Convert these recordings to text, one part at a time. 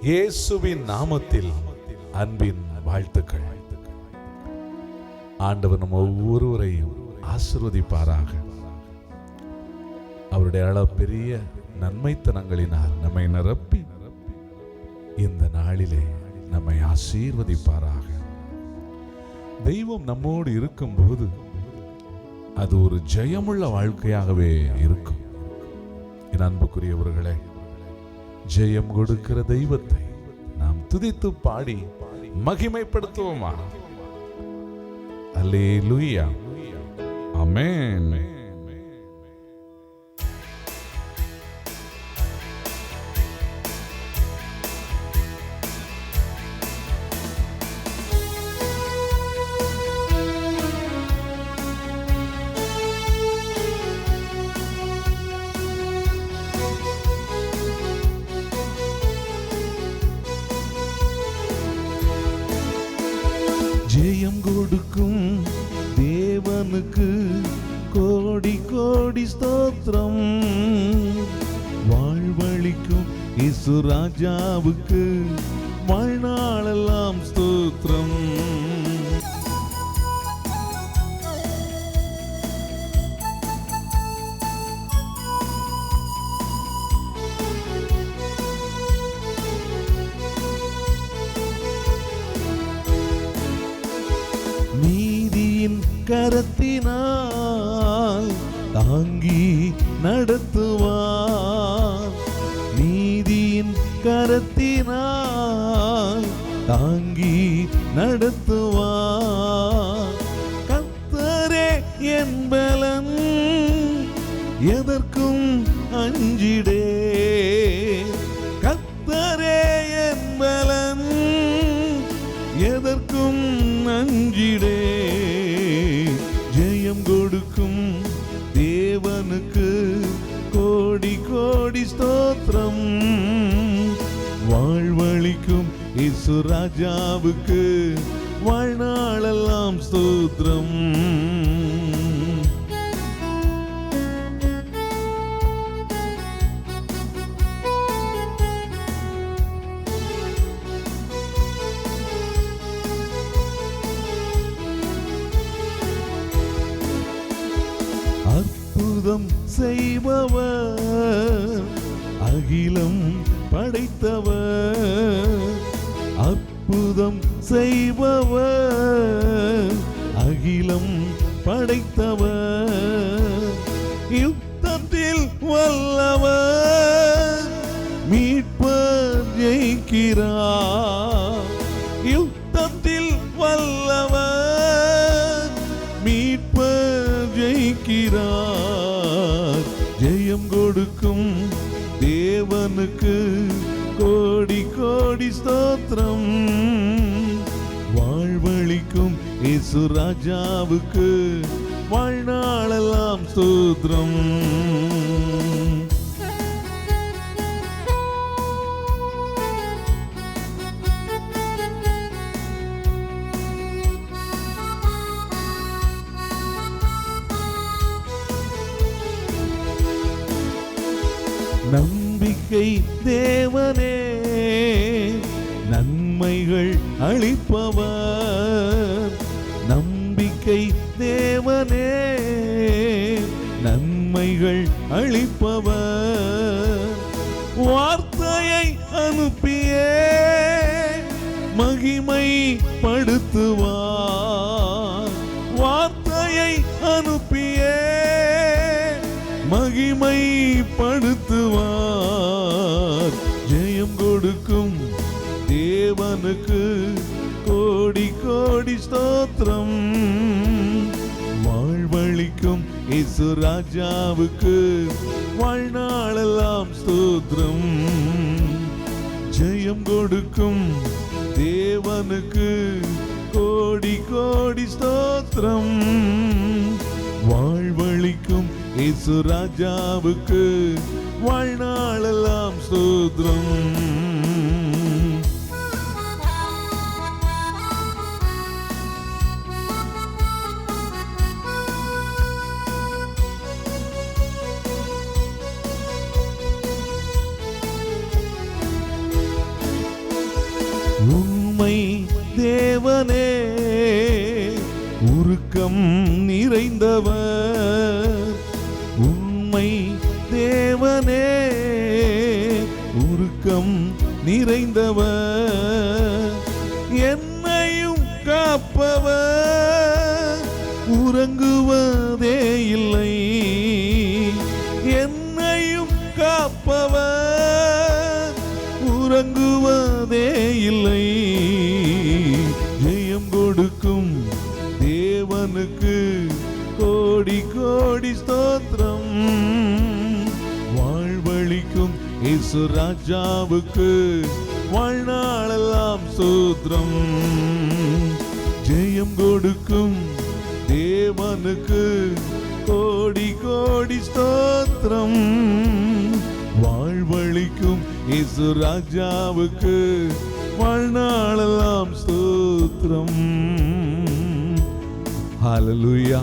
இயேசுவின் நாமத்தில் அன்பின் வாழ்த்துக்கள். ஆண்டவர் நம் ஒவ்வொருவரையும் ஆசீர்வதிப்பாராக. அவருடைய அளப்பெரிய நன்மைத்தனங்களினால் நம்மை நிரப்பி இந்த நாளிலே நம்மை ஆசீர்வதிப்பாராக. தெய்வம் நம்மோடு இருக்கும்போது அது ஒரு ஜெயமுள்ள வாழ்க்கையாகவே இருக்கும். என் அன்புக்குரியவர்களே, ஜெயம் கொடுக்கிற தெய்வத்தை நாம் துதித்து பாடி மகிமைப்படுத்துவோமா? அல்லேலூயா, ஆமென். ஜெயம் கொடுக்கும் தேவனுக்கு கோடி கோடி ஸ்தோத்திரம். வாழ்வழிக்கும் இயேசு ராஜாவுக்கு வாழ்நாளெல்லாம் ஸ்தோத்திரம். நீதியின் கரத்தினால் தாங்கி நடத்துவார். நீதியின் கரத்தினால் தாங்கி நடத்துவார். கர்த்தரே என் பலன், எதற்கும் அஞ்சிடே. கர்த்தரே என் பலன், எதற்கும் அஞ்சிடே. ஜெயம் கொடுக்கும் தேவனுக்கு கோடி கோடி ஸ்தோத்திரம். வாழ்வழிக்கும் இயேசு ராஜாவுக்கு வாழ்நாளெல்லாம் ஸ்தோத்திரம். அற்புதம் செய்பவர், அகிலம் படைத்தவர். அற்புதம் செய்பவர், அகிலம் படைத்தவர். யுத்தத்தில் வல்லவர், மீட்பர் ஜெயிக்கிறார். யுத்தத்தில் வல்லவர், மீட்பர் ஜெயிக்கிறார். ஜெயம் கொடுக்கும் தேவனுக்கு கோடி கோடி ஸ்தோத்திரம். வாழ்வழிக்கும் இயேசு ராஜாவுக்கு வாழ்நாளெல்லாம் ஸ்தோத்திரம். நம்பிக்கை தேவனே, நன்மைகள் அளிப்பவர். நம்பிக்கை தேவனே, நன்மைகள் அளிப்பவர். வார்த்தையை அனுப்பியே மகிமை படுத்துவார். வார்த்தையை அனுப்பியே மகிமை படுத்துவார். ஜெயம் கொடுக்கும் தேவனுக்கு கோடி கோடி ஸ்தோத்திரம். வாழ்வழிக்கும் இயேசு ராஜாவுக்கு வாழ்நாளெல்லாம் ஸ்தோத்திரம். ஜெயம் கொடுக்கும் தேவனுக்கு கோடி கோடி ஸ்தோத்திரம். வாழ்வழிக்கும் இயேசு ராஜாவுக்கு வாழ்நாளெல்லாம் ஸ்தோத்திரம். தேவனே உருக்கம் நிறைந்தவர், உண்மை தேவனே உருக்கம் நிறைந்தவர், என்னையும் காப்பவர் உறங்குவதே இல்லை, என்னையும் காப்பவர் உறங்குவதே இல்லை. ஜெயம் கொடுக்கும் தேவனுக்கு கோடி கோடி ஸ்தோத்திரம், வாழ்வழிக்கும் இயேசு ராஜாவுக்கு வாழ்நாளெல்லாம் ஸ்தோத்திரம். ஜெயம் கொடுக்கும் தேவனுக்கு கோடி கோடி ஸ்தோத்திரம், வாழ்வழிக்கும் இயேசு ராஜாவுக்கு வாழ்நாளெல்லாம் ஸ்தோத்திரம். ஹல்லேலூயா,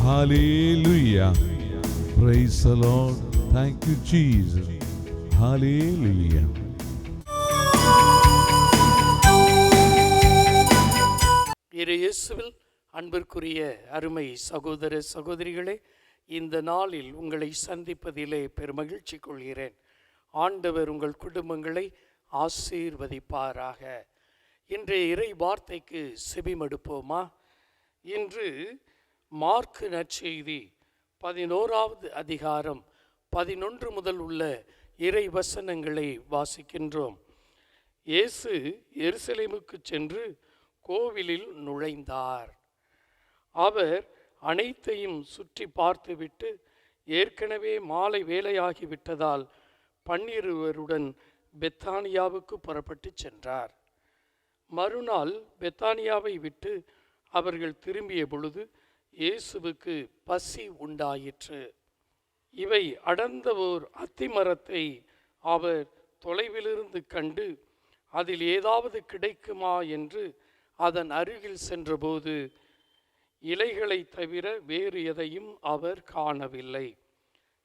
ஹல்லேலூயா, praise the Lord, thank you Jesus, hallelujah. இயேசுவில் அன்பிற்குரிய அருமை சகோதர சகோதரிகளே, இந்த நாளில் உங்களை சந்திப்பதிலே பெருமகிழ்ச்சி கொள்கிறேன். ஆண்டவர் உங்கள் குடும்பங்களை ஆசீர்வதிப்பாராக. இன்றைய இறை வார்த்தைக்கு செவிமடுப்போமா? இன்று மார்க்கு நற்செய்தி 11வது அதிகாரம் 11 முதல் உள்ள இறை வசனங்களை வாசிக்கின்றோம். இயேசு எருசலேமுக்கு சென்று கோவிலில் நுழைந்தார். அவர் அனைத்தையும் சுற்றி பார்த்துவிட்டு ஏற்கனவே மாலை வேலையாகிவிட்டதால் 12 பெத்தானியாவுக்கு புறப்பட்டு சென்றார். மறுநாள் பெத்தானியாவை விட்டு அவர்கள் திரும்பிய பொழுது இயேசுவுக்கு பசி உண்டாயிற்று. இவை அடர்ந்த ஓர் அத்திமரத்தை அவர் தொலைவிலிருந்து கண்டு அதில் ஏதாவது கிடைக்குமா என்று அதன் அருகில் சென்றபோது இலைகளை தவிர வேறு எதையும் அவர் காணவில்லை.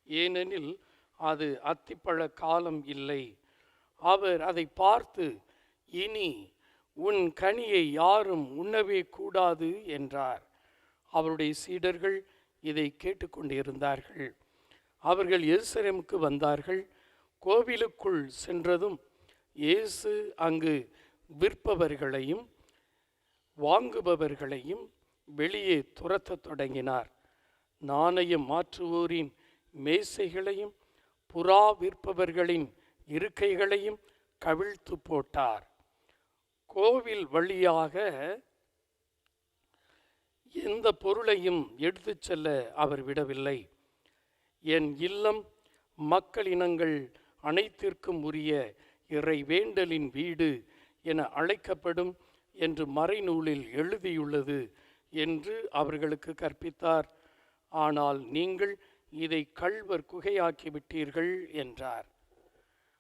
ஏனெனில் அது அத்திப்பழ காலம் இல்லை. அவர் அதை பார்த்து, இனி உன் கனியை யாரும் உண்ணவே கூடாது என்றார். அவருடைய சீடர்கள் இதை கேட்டுக்கொண்டிருந்தார்கள். அவர்கள் எருசலேமுக்கு வந்தார்கள். கோவிலுக்குள் சென்றதும் இயேசு அங்கு விற்பவர்களையும் வாங்குபவர்களையும் வெளியே துரத்தத் தொடங்கினார். நாணயம் மாற்றுவோரின் மேசைகளையும் புறா விற்பவர்களின் இருக்கைகளையும் கவிழ்த்து போட்டார். கோவில் வழியாக எந்த பொருளையும் எடுத்து செல்ல அவர் விடவில்லை. என் இல்லம் மக்களினங்கள் அனைத்திற்கும் உரிய இறை வேண்டலின் வீடு என அழைக்கப்படும் என்று மறைநூலில் எழுதியுள்ளது என்று அவர்களுக்கு கற்பித்தார். ஆனால் நீங்கள் இதை கள்வர் குகையாக்கி விட்டீர்கள் என்றார்.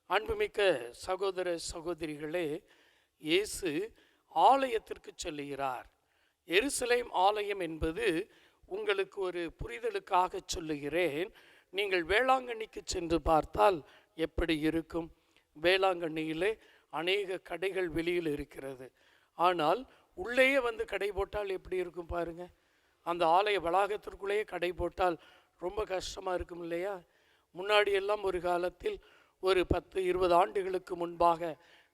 அன்புமிக்க சகோதர சகோதரிகளே, இயேசு ஆலயத்திற்கு செல்லுகிறார். எருசலேம் ஆலயம் என்பது உங்களுக்கு ஒரு புரிதலுக்காக சொல்லுகிறேன். நீங்கள் வேளாங்கண்ணிக்கு சென்று பார்த்தால் எப்படி இருக்கும்? வேளாங்கண்ணியிலே அநேக கடைகள் வெளியில் இருக்கிறது. ஆனால் உள்ளேயே வந்து கடை போட்டால் எப்படி இருக்கும் பாருங்க. அந்த ஆலய வளாகத்திற்குள்ளேயே கடை போட்டால் ரொம்ப கஷ்டமாக இருக்கும் இல்லையா? முன்னாடி எல்லாம் ஒரு காலத்தில் ஒரு 10-20 ஆண்டுகளுக்கு முன்பாக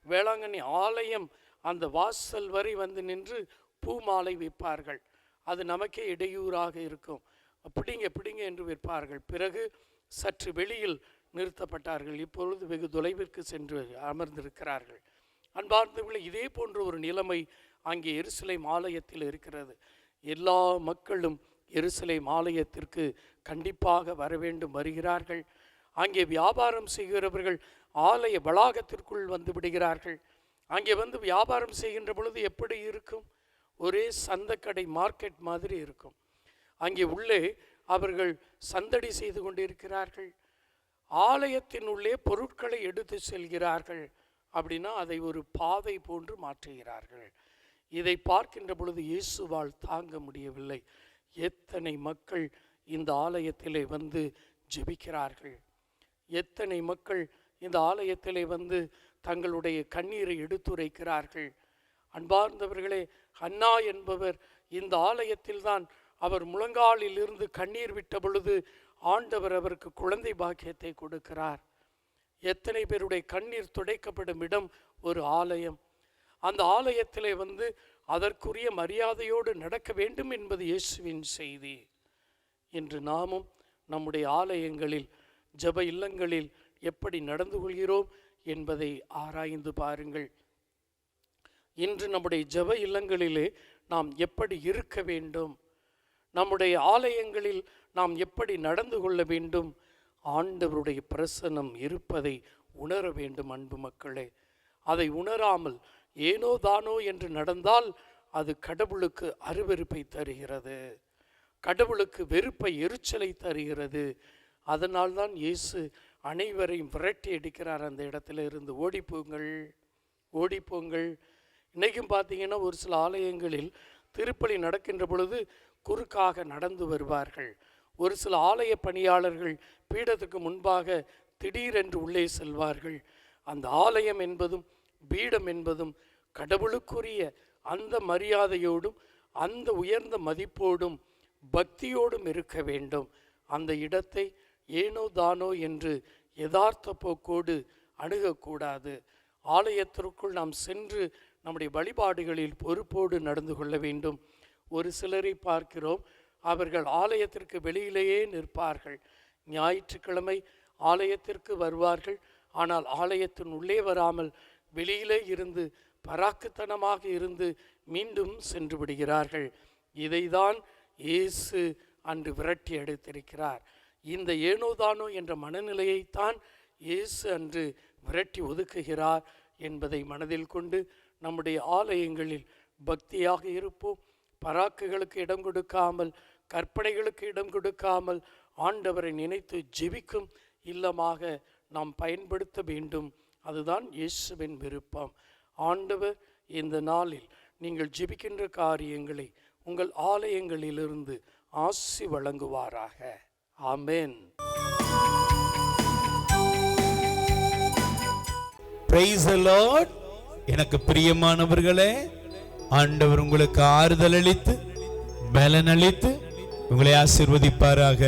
வேளாங்கண்ணி ஆலயம் அந்த வாசல் வரை வந்து நின்று பூ மாலை விற்பார்கள். அது நமக்கே இடையூறாக இருக்கும். பிடிங்க என்று விற்பார்கள். பிறகு சற்று வெளியில் நிறுத்தப்பட்டார்கள். இப்பொழுது வெகு தொலைவிற்கு சென்று அமர்ந்திருக்கிறார்கள். அன்பார்ந்தவர்களே, இதே போன்ற ஒரு நிலைமை அங்கே எருசலேம் ஆலயத்தில் இருக்கிறது. எல்லா மக்களும் எருசலேம் ஆலயத்திற்கு கண்டிப்பாக வர வேண்டும், வருகிறார்கள். அங்கே வியாபாரம் செய்கிறவர்கள் ஆலய வளாகத்திற்குள் வந்து விடுகிறார்கள். அங்கே வந்து வியாபாரம் செய்கின்ற பொழுது எப்படி இருக்கும்? ஒரே சந்தைக்கடை, மார்க்கெட் மாதிரி இருக்கும். அங்கே உள்ளே அவர்கள் சந்தடி செய்து கொண்டிருக்கிறார்கள். ஆலயத்தின் உள்ளே பொருட்களை எடுத்து செல்கிறார்கள். அப்படின்னா அதை ஒரு பாதை போன்று மாற்றுகிறார்கள். இதை பார்க்கின்ற பொழுது இயேசுவால் தாங்க முடியவில்லை. எத்தனை மக்கள் இந்த ஆலயத்திலே வந்து ஜெபிக்கிறார்கள், எத்தனை மக்கள் இந்த ஆலயத்திலே வந்து தங்களுடைய கண்ணீரை எடுத்துரைக்கிறார்கள். அன்பார்ந்தவர்களே, அன்னா என்பவர் இந்த ஆலயத்தில்தான் அவர் முழங்காலில் இருந்து கண்ணீர் விட்ட பொழுது ஆண்டவர் அவருக்கு குழந்தை பாக்கியத்தை கொடுக்கிறார். எத்தனை பேருடைய கண்ணீர் துடைக்கப்படும் இடம் ஒரு ஆலயம். அந்த ஆலயத்திலே அதற்குரிய மரியாதையோடு நடக்க வேண்டும் என்பது இயேசுவின் செய்தி. இன்று நாமும் நம்முடைய ஆலயங்களில், ஜெப இல்லங்களில் எப்படி நடந்து கொள்கிறோம் என்பதை ஆராய்ந்து பாருங்கள். இன்று நம்முடைய ஜெப இல்லங்களிலே நாம் எப்படி இருக்க வேண்டும், நம்முடைய ஆலயங்களில் நாம் எப்படி நடந்து கொள்ள வேண்டும், ஆண்டவருடைய பிரசன்னம் இருப்பதை உணர வேண்டும். அன்பு மக்களே, அதை உணராமல் ஏனோ தானோ என்று நடந்தால் அது கடவுளுக்கு அருவருப்பை தருகிறது, கடவுளுக்கு வெறுப்பை, எரிச்சலை தருகிறது. அதனால்தான் இயேசு அனைவரையும் விரட்டி அடிக்கிறார். அந்த இடத்துல இருந்து ஓடிப்போங்கள், ஓடிப்போங்கள். இன்றைக்கும் பார்த்தீங்கன்னா ஒரு சில ஆலயங்களில் திருப்பலி நடக்கின்ற பொழுது குறுக்காக நடந்து வருவார்கள். ஒரு சில ஆலய பணியாளர்கள் பீடத்துக்கு முன்பாக திடீரென்று உள்ளே செல்வார்கள். அந்த ஆலயம் என்பதும் பீடம் என்பதும் கடவுளுக்குரிய அந்த மரியாதையோடும் அந்த உயர்ந்த மதிப்போடும் பக்தியோடும் இருக்க வேண்டும். அந்த இடத்தை ஏனோ தானோ என்று யதார்த்த போக்கோடு அணுகக்கூடாது. ஆலயத்திற்குள் நாம் சென்று நம்முடைய வழிபாடுகளில் பொறுப்போடு நடந்து கொள்ள வேண்டும். ஒரு சிலரை பார்க்கிறோம், அவர்கள் ஆலயத்திற்கு வெளியிலேயே நிற்பார்கள். ஞாயிற்றுக்கிழமை ஆலயத்திற்கு வருவார்கள், ஆனால் ஆலயத்தின் உள்ளே வராமல் வெளியிலே இருந்து பராக்குத்தனமாக இருந்து மீண்டும் சென்று விடுகிறார்கள். இதைதான் இயேசு அன்று விரட்டி அடித்திருக்கிறார். இந்த ஏனோதானோ என்ற மனநிலையைத்தான் இயேசு அன்று விரட்டி ஒதுக்குகிறார் என்பதை மனதில் கொண்டு நம்முடைய ஆலயங்களில் பக்தியாக இருப்போம். பராக்குகளுக்கு இடம் கொடுக்காமல், கற்பனைகளுக்கு இடம் கொடுக்காமல் ஆண்டவரை நினைத்து ஜெபிக்கும் இல்லமாக நாம் பயன்படுத்த வேண்டும். அதுதான் இயேசுவின் விருப்பம். ஆண்டவர் இந்த நாளில் நீங்கள் ஜெபிக்கின்ற காரியங்களை உங்கள் ஆலயங்களிலிருந்து ஆசி வழங்குவாராக. ஆமென். Praise the Lord. எனக்கு பிரியமானவர்களே, ஆண்டவர் உங்களுக்கு ஆறுதல் அளித்து பலன் அளித்து உங்களை ஆசீர்வதிப்பாராக.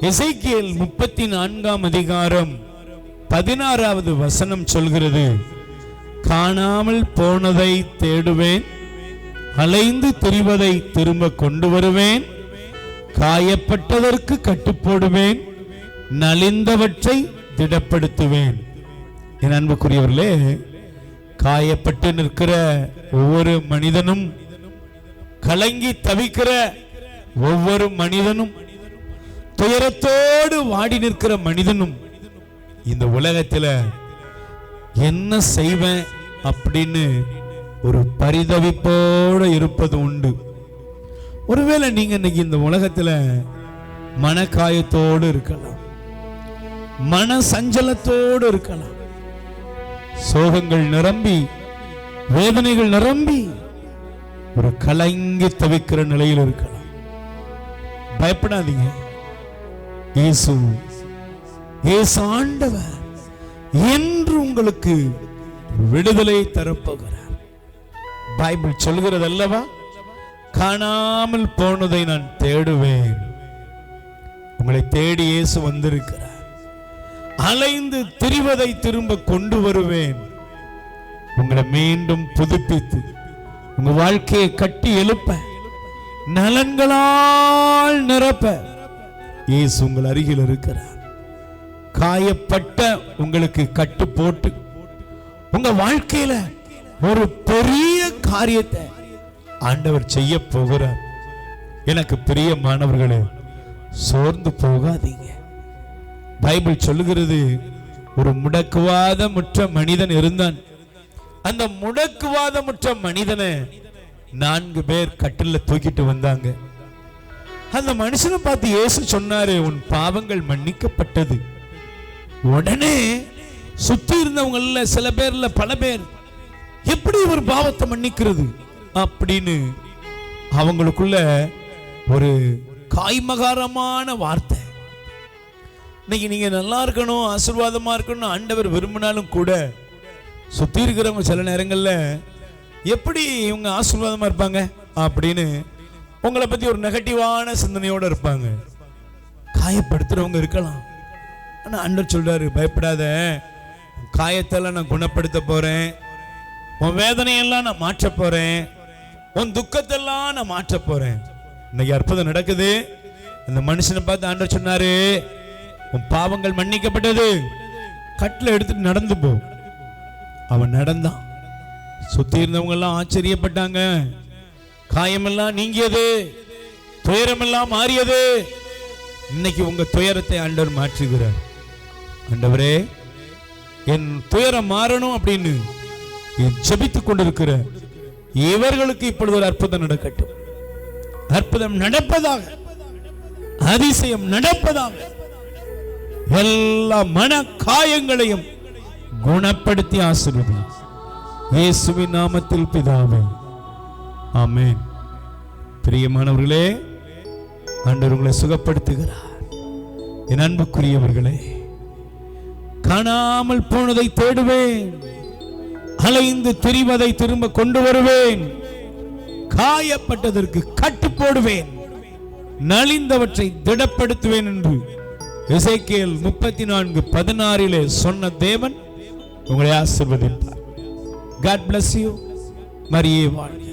எசேக்கியேல் 34 அதிகாரம் 16வது வசனம் சொல்கிறது, காணாமல் போனதை தேடுவேன், அலைந்து திரிவதை திரும்ப கொண்டு வருவேன், காயப்பட்டதற்கு கட்டுப்போடுவேன், நலிந்தவற்றை திடப்படுத்துவேன். என் அன்புக்குரியவர்களே, காயப்பட்டு நிற்கிற ஒவ்வொரு மனிதனும், கலங்கி தவிக்கிற ஒவ்வொரு மனிதனும், துயரத்தோடு வாடி நிற்கிற மனிதனும் இந்த உலகத்தில் என்ன செய்வேன் அப்படின்னு ஒரு பரிதவிப்போடு இருப்பது உண்டு. ஒருவேளை நீங்க இன்னைக்கு இந்த உலகத்தில் மனக்காயத்தோடு இருக்கலாம், மன சஞ்சலத்தோடு இருக்கலாம், சோகங்கள் நிரம்பி வேதனைகள் நிரம்பி ஒரு கலங்கி தவிக்கிற நிலையில் இருக்கலாம். பயப்படாதீங்க. இயேசு ஆண்டவர் என்று உங்களுக்கு விடுதலை தரப்போகிறார். பைபிள் சொல்கிறது அல்லவா, காணாமல் போனதை நான் தேடுவேன். உங்களை தேடி இயேசு வந்திருக்கிறார். அலைந்து திரிவதை திரும்ப கொண்டு வருவேன். உங்களை மீண்டும் புதுப்பித்து உங்க வாழ்க்கையை கட்டி எழுப்ப, நலன்களால் நிரப்ப இயேசு உங்கள் அருகில் இருக்கிறார். காயப்பட்ட உங்களுக்கு கட்டு போட்டு உங்க வாழ்க்கையில ஒரு பெரிய காரியத்தை ஆண்டவர் செய்ய போகிறார். எனக்கு பிரியமானவர்களே, சோர்ந்து போகாதீங்க. பைபிள் சொல்லுகிறது, ஒரு முடக்குவாதமுற்ற மனிதன் இருந்தான். அந்த முடக்குவாதமுற்ற மனிதனை 4 பேர் கட்டில தூக்கிட்டு வந்தாங்க. அந்த மனுஷனை பார்த்து இயேசு சொன்னாரு, உன் பாவங்கள் மன்னிக்கப்பட்டது. உடனே சுத்தி இருந்தவங்கள சில பேர்ல பல பேர், எப்படி ஒரு பாவத்தை மன்னிக்கிறது அப்படின்னு அவங்களுக்குள்ள ஒரு காய்மகாரமான வார்த்தை. இன்னைக்கு நீங்க நல்லா இருக்கணும், ஆசீர்வாதமா இருக்கணும் ஆண்டவர் விரும்பினாலும் கூட, சுத்தி இருக்கிறவங்க சில நேரங்கள்ல எப்படி இவங்க ஆசீர்வாதமா இருப்பாங்க அப்படின்னு உங்களை பத்தி ஒரு நெகட்டிவான சிந்தனையோட இருப்பாங்க. காயப்படுத்துறவங்க இருக்கலாம். ஆனா ஆண்டவர் சொல்றாரு, பயப்படாத, காயத்தெல்லாம் நான் குணப்படுத்த போறேன், உன் வேதனையெல்லாம் நான் மாற்ற போறேன், உன் துக்கத்தெல்லாம் நான் மாற்ற போறேன். இன்னைக்கு அற்புதம் நடக்குது. இந்த மனுஷனை பார்த்து ஆண்டவர் சொன்னாரு, உன் பாவங்கள் மன்னிக்கப்பட்டது, கட்டில எடுத்துட்டு நடந்து போ. அவன் நடந்தான். சுத்தி இருந்தவங்க எல்லாம் ஆச்சரியப்பட்டாங்க. காயமெல்லாம் நீங்கியது, துயரமெல்லாம் மாறியது. இன்னைக்கு உங்க துயரத்தை ஆண்டவர் மாற்றுகிறார். ஆண்டவரே, என் துயரம் மாறணும் அப்படின்னு ஜெபித்துக் கொண்டிருக்கிற இவர்களுக்கு இப்பொழுது ஒரு அற்புதம் நடக்கட்டும். அற்புதம் நடப்பதாக, அதிசயம் நடப்பதாக, எல்லா மன காயங்களையும் குணப்படுத்தி ஆசீர்வதி. இயேசுவின் நாமத்தில் பிதாவே, ஆமென். பிரியமானவர்களே, ஆண்டவர் உங்களை சுகப்படுத்துகிறார். என் அன்புக்குரியவர்களே, காணாமல் போனதை தேடுவேன், அலைந்து திரிவதை திரும்ப கொண்டு வருவேன், காயப்பட்டதற்கு கட்டு போடுவேன், நலிந்தவற்றை திடப்படுத்துவேன் என்று எசேக்கியேல் 34:16 சொன்ன தேவன் உங்களை ஆசீர்வதிப்பார். God bless you. மரியே வாழ்க.